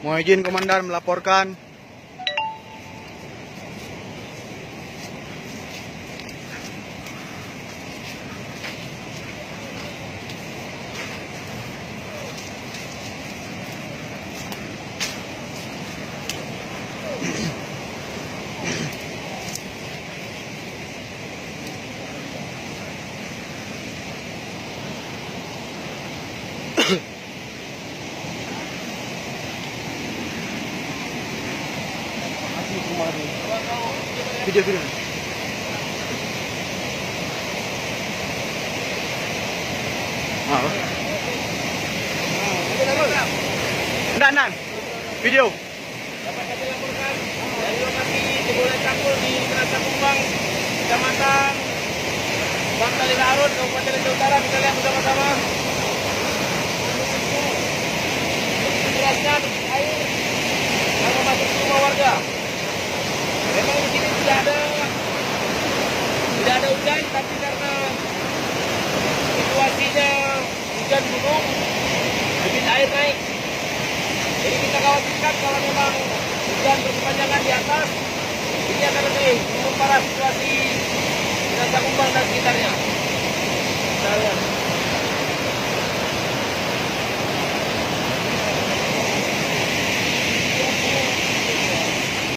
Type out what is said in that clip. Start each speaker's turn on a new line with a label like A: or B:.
A: Mohon izin Komandan melaporkan. Video. Dan. Video.
B: Dapat kami laporkan dari lokasi jebolan cangkul di Kerasa Kumbang, Kecamatan Bangka Larut, Kabupaten Aceh Utara. Kita lihat bersama-sama. Menjelaskan air yang masuk ke rumah warga. Memang di sini tidak ada hujan, tapi karena situasinya hujan gunung, debit air naik. Jadi kita khawatirkan kalau memang hujan berkepanjangan di atas, ini akan lebih memperparah situasi Kerasa Kumbang dan sekitarnya.